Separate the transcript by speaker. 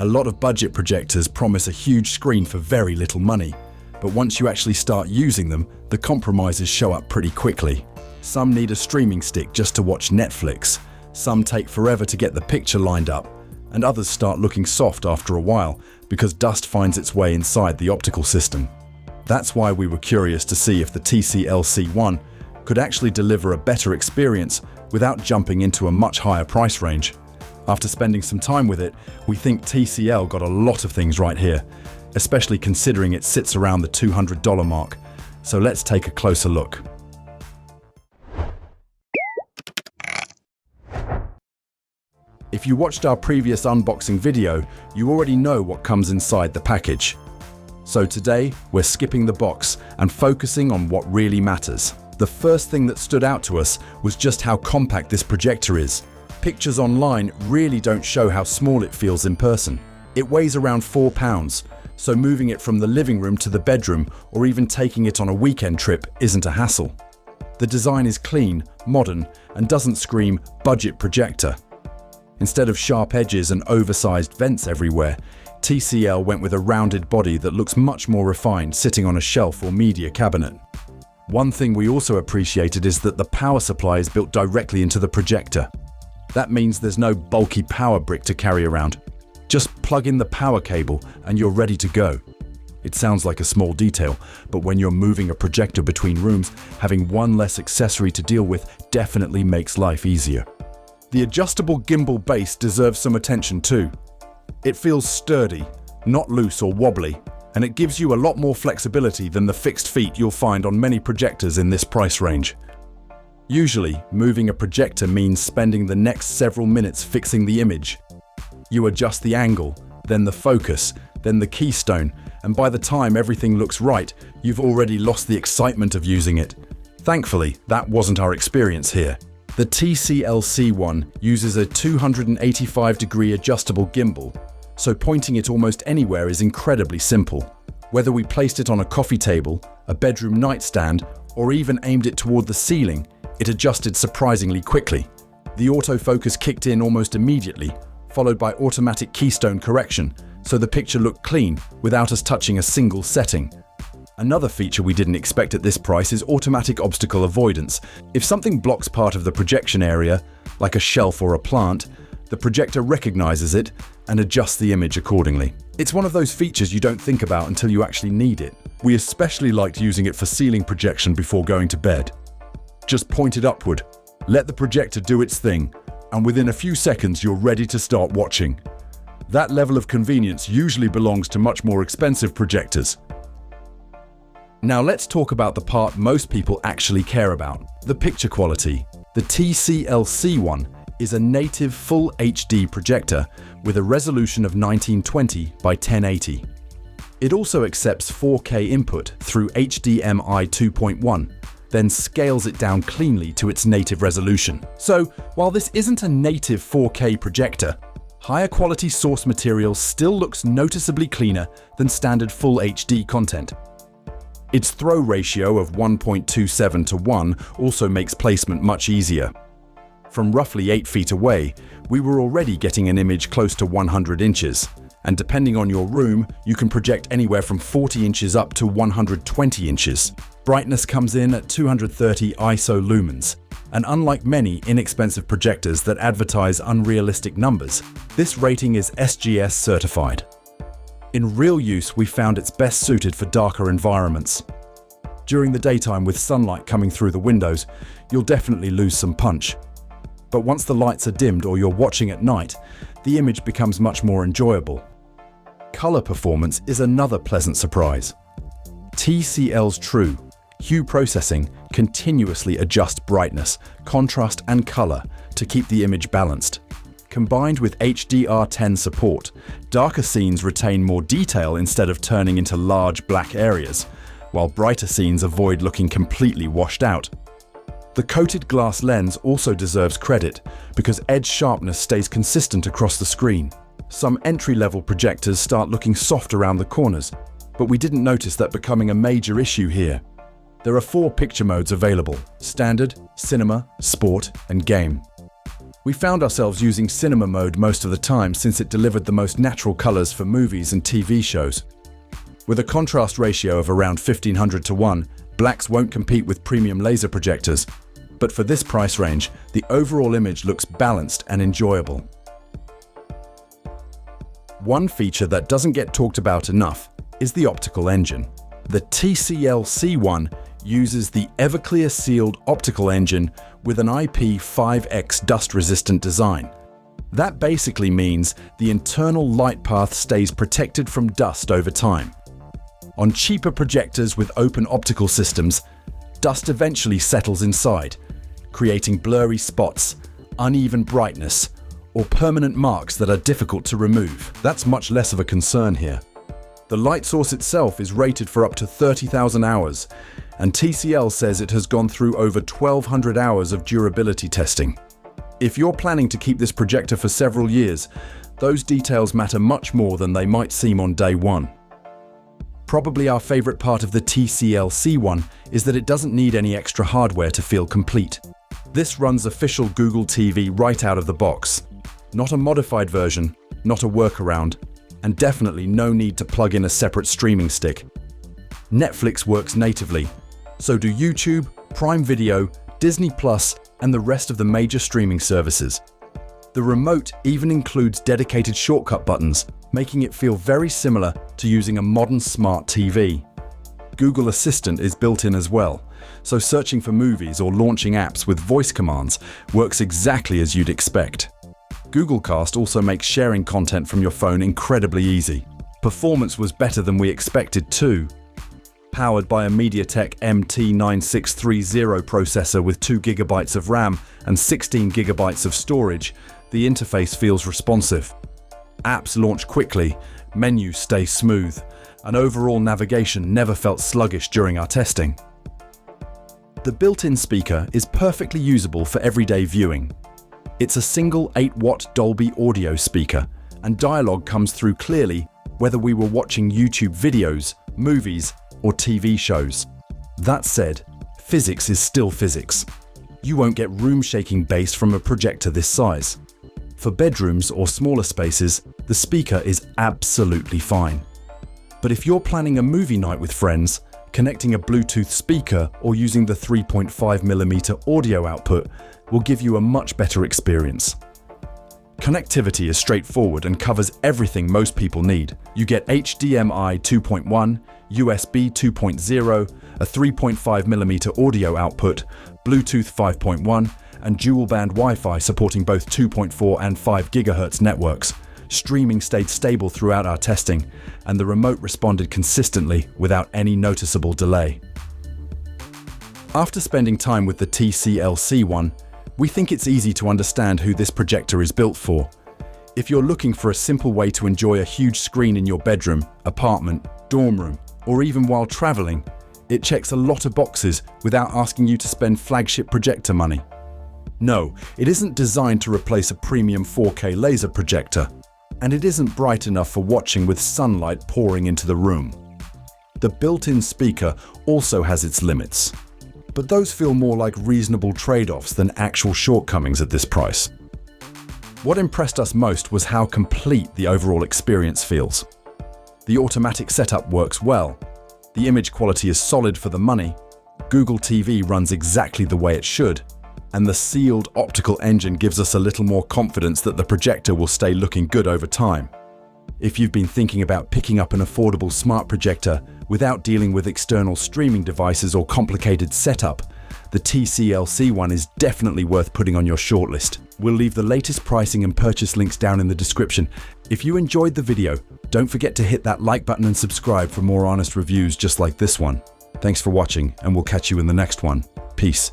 Speaker 1: A lot of budget projectors promise a huge screen for very little money, but once you actually start using them, the compromises show up pretty quickly. Some need a streaming stick just to watch Netflix, some take forever to get the picture lined up, and others start looking soft after a while because dust finds its way inside the optical system. That's why we were curious to see if the TCL C1 could actually deliver a better experience without jumping into a much higher price range. After spending some time with it, we think TCL got a lot of things right here, especially considering it sits around the $200 mark. So let's take a closer look. If you watched our previous unboxing video, you already know what comes inside the package. So today, we're skipping the box and focusing on what really matters. The first thing that stood out to us was just how compact this projector is. Pictures online really don't show how small it feels in person. It weighs around 4 pounds, so moving it from the living room to the bedroom or even taking it on a weekend trip isn't a hassle. The design is clean, modern, and doesn't scream budget projector. Instead of sharp edges and oversized vents everywhere, TCL went with a rounded body that looks much more refined sitting on a shelf or media cabinet. One thing we also appreciated is that the power supply is built directly into the projector. That means there's no bulky power brick to carry around. Just plug in the power cable and you're ready to go. It sounds like a small detail, but when you're moving a projector between rooms, having one less accessory to deal with definitely makes life easier. The adjustable gimbal base deserves some attention too. It feels sturdy, not loose or wobbly, and it gives you a lot more flexibility than the fixed feet you'll find on many projectors in this price range. Usually, moving a projector means spending the next several minutes fixing the image. You adjust the angle, then the focus, then the keystone, and by the time everything looks right, you've already lost the excitement of using it. Thankfully, that wasn't our experience here. The TCL C1 uses a 285-degree adjustable gimbal, so pointing it almost anywhere is incredibly simple. Whether we placed it on a coffee table, a bedroom nightstand, or even aimed it toward the ceiling, it adjusted surprisingly quickly. The autofocus kicked in almost immediately, followed by automatic keystone correction, so the picture looked clean without us touching a single setting. Another feature we didn't expect at this price is automatic obstacle avoidance. If something blocks part of the projection area, like a shelf or a plant, the projector recognizes it and adjusts the image accordingly. It's one of those features you don't think about until you actually need it. We especially liked using it for ceiling projection before going to bed. Just point it upward, let the projector do its thing, and within a few seconds you're ready to start watching. That level of convenience usually belongs to much more expensive projectors. Now let's talk about the part most people actually care about, the picture quality. The TCL C1 is a native full HD projector with a resolution of 1920 by 1080. It also accepts 4K input through HDMI 2.1, then scales it down cleanly to its native resolution. So, while this isn't a native 4K projector, higher quality source material still looks noticeably cleaner than standard full HD content. Its throw ratio of 1.27 to 1 also makes placement much easier. From roughly 8 feet away, we were already getting an image close to 100 inches, and depending on your room, you can project anywhere from 40 inches up to 120 inches. Brightness comes in at 230 ISO lumens, and unlike many inexpensive projectors that advertise unrealistic numbers, this rating is SGS certified. In real use, we found it's best suited for darker environments. During the daytime with sunlight coming through the windows, you'll definitely lose some punch. But once the lights are dimmed or you're watching at night, the image becomes much more enjoyable. Color performance is another pleasant surprise. TCL's True Hue processing continuously adjusts brightness, contrast and color to keep the image balanced. Combined with HDR10 support, darker scenes retain more detail instead of turning into large black areas, while brighter scenes avoid looking completely washed out. The coated glass lens also deserves credit because edge sharpness stays consistent across the screen. Some entry-level projectors start looking soft around the corners, but we didn't notice that becoming a major issue here. There are 4 picture modes available: Standard, Cinema, Sport, and Game. We found ourselves using cinema mode most of the time since it delivered the most natural colors for movies and TV shows. With a contrast ratio of around 1500:1, blacks won't compete with premium laser projectors, but for this price range, the overall image looks balanced and enjoyable. One feature that doesn't get talked about enough is the optical engine. The TCL C1 uses the Everclear sealed optical engine with an IP5X dust-resistant design. That basically means the internal light path stays protected from dust over time. On cheaper projectors with open optical systems, dust eventually settles inside, creating blurry spots, uneven brightness, or permanent marks that are difficult to remove. That's much less of a concern here. The light source itself is rated for up to 30,000 hours, and TCL says it has gone through over 1,200 hours of durability testing. If you're planning to keep this projector for several years, those details matter much more than they might seem on day one. Probably our favorite part of the TCL C1 is that it doesn't need any extra hardware to feel complete. This runs official Google TV right out of the box. Not a modified version, not a workaround, and definitely no need to plug in a separate streaming stick. Netflix works natively, so do YouTube, Prime Video, Disney Plus, and the rest of the major streaming services. The remote even includes dedicated shortcut buttons, making it feel very similar to using a modern smart TV. Google Assistant is built in as well, so searching for movies or launching apps with voice commands works exactly as you'd expect. Google Cast also makes sharing content from your phone incredibly easy. Performance was better than we expected too. Powered by a MediaTek MT9630 processor with 2 GB of RAM and 16 GB of storage, the interface feels responsive. Apps launch quickly, menus stay smooth, and overall navigation never felt sluggish during our testing. The built-in speaker is perfectly usable for everyday viewing. It's a single 8-watt Dolby audio speaker, and dialogue comes through clearly whether we were watching YouTube videos, movies, or TV shows. That said, physics is still physics. You won't get room-shaking bass from a projector this size. For bedrooms or smaller spaces, the speaker is absolutely fine. But if you're planning a movie night with friends, connecting a Bluetooth speaker or using the 3.5mm audio output will give you a much better experience. Connectivity is straightforward and covers everything most people need. You get HDMI 2.1, USB 2.0, a 3.5mm audio output, Bluetooth 5.1, and dual-band Wi-Fi supporting both 2.4 and 5 GHz networks. Streaming stayed stable throughout our testing, and the remote responded consistently without any noticeable delay. After spending time with the TCL C1, we think it's easy to understand who this projector is built for. If you're looking for a simple way to enjoy a huge screen in your bedroom, apartment, dorm room, or even while traveling, it checks a lot of boxes without asking you to spend flagship projector money. No, it isn't designed to replace a premium 4K laser projector, and it isn't bright enough for watching with sunlight pouring into the room. The built-in speaker also has its limits, but those feel more like reasonable trade-offs than actual shortcomings at this price. What impressed us most was how complete the overall experience feels. The automatic setup works well, the image quality is solid for the money, Google TV runs exactly the way it should, and the sealed optical engine gives us a little more confidence that the projector will stay looking good over time. If you've been thinking about picking up an affordable smart projector without dealing with external streaming devices or complicated setup, the TCL C1 is definitely worth putting on your shortlist. We'll leave the latest pricing and purchase links down in the description. If you enjoyed the video, don't forget to hit that like button and subscribe for more honest reviews just like this one. Thanks for watching, and we'll catch you in the next one. Peace.